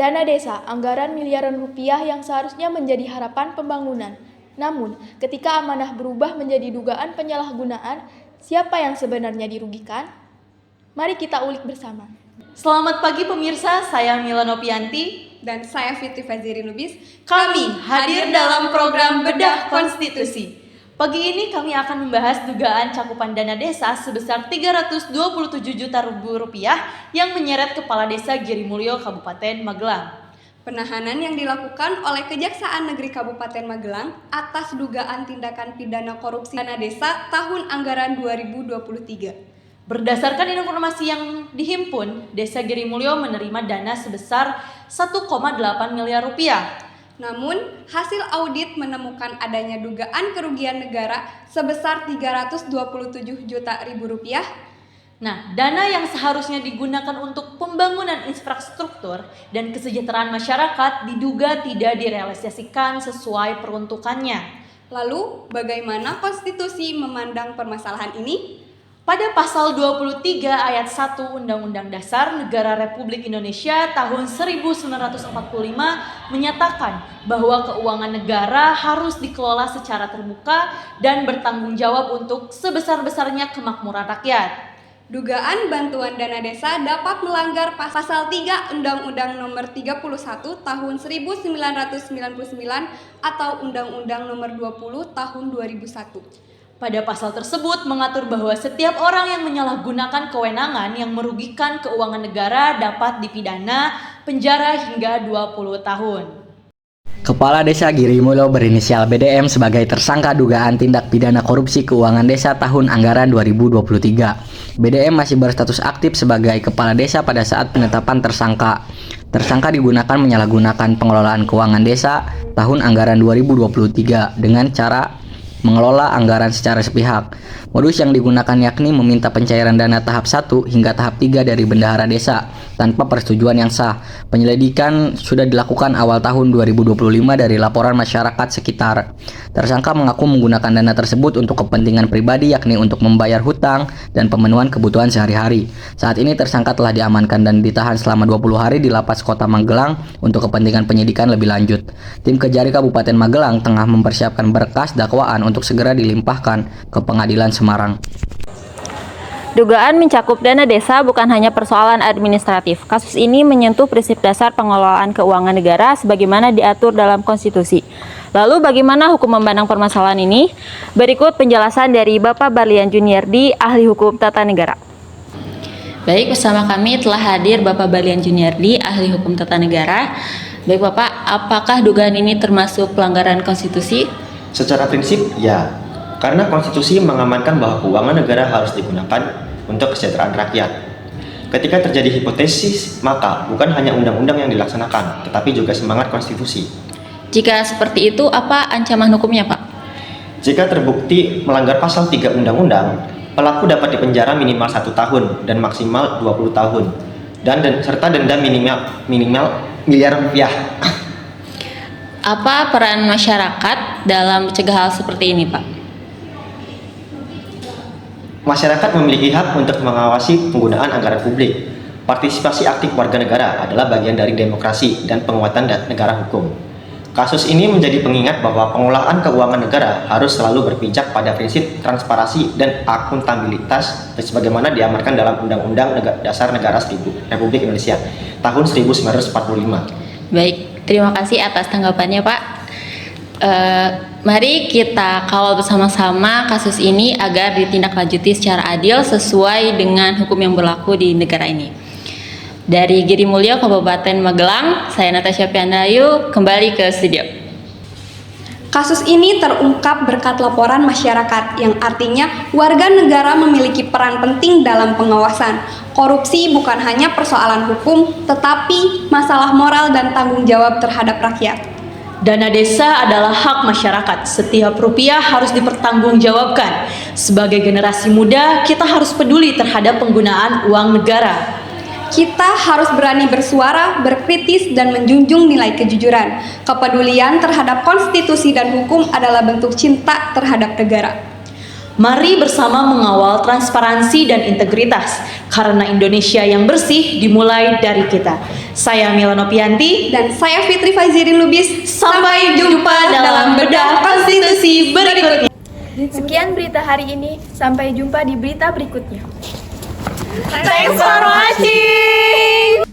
Dana desa, anggaran miliaran rupiah yang seharusnya menjadi harapan pembangunan. Namun, ketika amanah berubah menjadi dugaan penyalahgunaan, siapa yang sebenarnya dirugikan? Mari kita ulik bersama. Selamat pagi pemirsa, saya Mila Nopianti dan saya Fitri Faziri Lubis. Kami hadir dalam program Bedah Konstitusi. Pagi ini kami akan membahas dugaan cakupan dana desa sebesar 327 juta rupiah yang menyeret Kepala Desa Girimulyo Kabupaten Magelang. Penahanan yang dilakukan oleh Kejaksaan Negeri Kabupaten Magelang atas dugaan tindakan pidana korupsi dana desa tahun anggaran 2023. Berdasarkan informasi yang dihimpun, Desa Girimulyo menerima dana sebesar 1,8 miliar rupiah. Namun, hasil audit menemukan adanya dugaan kerugian negara sebesar 327 juta rupiah. Nah, dana yang seharusnya digunakan untuk pembangunan infrastruktur dan kesejahteraan masyarakat diduga tidak direalisasikan sesuai peruntukannya. Lalu, bagaimana konstitusi memandang permasalahan ini? Pada pasal 23 ayat 1 Undang-Undang Dasar Negara Republik Indonesia tahun 1945 menyatakan bahwa keuangan negara harus dikelola secara terbuka dan bertanggung jawab untuk sebesar-besarnya kemakmuran rakyat. Dugaan bantuan dana desa dapat melanggar pasal 3 Undang-Undang Nomor 31 Tahun 1999 atau Undang-Undang Nomor 20 Tahun 2001. Pada pasal tersebut mengatur bahwa setiap orang yang menyalahgunakan kewenangan yang merugikan keuangan negara dapat dipidana penjara hingga 20 tahun. Kepala Desa Girimulyo berinisial BDM sebagai tersangka dugaan tindak pidana korupsi keuangan desa tahun anggaran 2023. BDM masih berstatus aktif sebagai kepala desa pada saat penetapan tersangka. Tersangka digunakan menyalahgunakan pengelolaan keuangan desa tahun anggaran 2023 dengan cara mengelola anggaran secara sepihak. Modus yang digunakan yakni meminta pencairan dana tahap 1 hingga tahap 3 dari bendahara desa tanpa persetujuan yang sah. Penyelidikan sudah dilakukan awal tahun 2025 dari laporan masyarakat sekitar. Tersangka mengaku menggunakan dana tersebut untuk kepentingan pribadi yakni untuk membayar hutang dan pemenuhan kebutuhan sehari-hari. Saat ini tersangka telah diamankan dan ditahan selama 20 hari di Lapas Kota Magelang untuk kepentingan penyidikan lebih lanjut. Tim Kejari Kabupaten Magelang tengah mempersiapkan berkas dakwaan untuk segera dilimpahkan ke Pengadilan Semarang. Dugaan mencakup dana desa bukan hanya persoalan administratif. Kasus ini menyentuh prinsip dasar pengelolaan keuangan negara sebagaimana diatur dalam konstitusi. Lalu bagaimana hukum memandang permasalahan ini? Berikut penjelasan dari Bapak Barlian Juniardi, ahli hukum tata negara. Baik, bersama kami telah hadir Bapak Barlian Juniardi, ahli hukum tata negara. Baik Bapak, apakah dugaan ini termasuk pelanggaran konstitusi? Secara prinsip, ya, karena konstitusi mengamankan bahwa keuangan negara harus digunakan untuk kesejahteraan rakyat. Ketika terjadi hipotesis, maka bukan hanya undang-undang yang dilaksanakan, tetapi juga semangat konstitusi. Jika seperti itu, apa ancaman hukumnya, Pak? Jika terbukti melanggar pasal 3 undang-undang, pelaku dapat dipenjara minimal 1 tahun dan maksimal 20 tahun, dan serta denda minimal miliar rupiah. Apa peran masyarakat dalam mencegah hal seperti ini, Pak? Masyarakat memiliki hak untuk mengawasi penggunaan anggaran publik. Partisipasi aktif warga negara adalah bagian dari demokrasi dan penguatan negara hukum. Kasus ini menjadi pengingat bahwa pengelolaan keuangan negara harus selalu berpijak pada prinsip transparansi dan akuntabilitas sebagaimana diamankan dalam Undang-Undang Dasar Negara Republik Indonesia tahun 1945. Baik. Terima kasih atas tanggapannya, Pak. Mari kita kawal bersama-sama kasus ini agar ditindaklanjuti secara adil sesuai dengan hukum yang berlaku di negara ini. Dari Girimulyo, Kabupaten Magelang, saya Natasha Piandayu, kembali ke studio. Kasus ini terungkap berkat laporan masyarakat yang artinya warga negara memiliki peran penting dalam pengawasan. Korupsi bukan hanya persoalan hukum, tetapi masalah moral dan tanggung jawab terhadap rakyat. Dana desa adalah hak masyarakat. Setiap rupiah harus dipertanggungjawabkan. Sebagai generasi muda, kita harus peduli terhadap penggunaan uang negara. Kita harus berani bersuara, berkritis, dan menjunjung nilai kejujuran. Kepedulian terhadap konstitusi dan hukum adalah bentuk cinta terhadap negara. Mari bersama mengawal transparansi dan integritas, karena Indonesia yang bersih dimulai dari kita. Saya Mila Nopianti, Dan saya Fitri Fazirin Lubis. sampai jumpa dalam bedah konstitusi berikutnya. Sekian berita hari ini, sampai jumpa di berita berikutnya. Thanks for watching!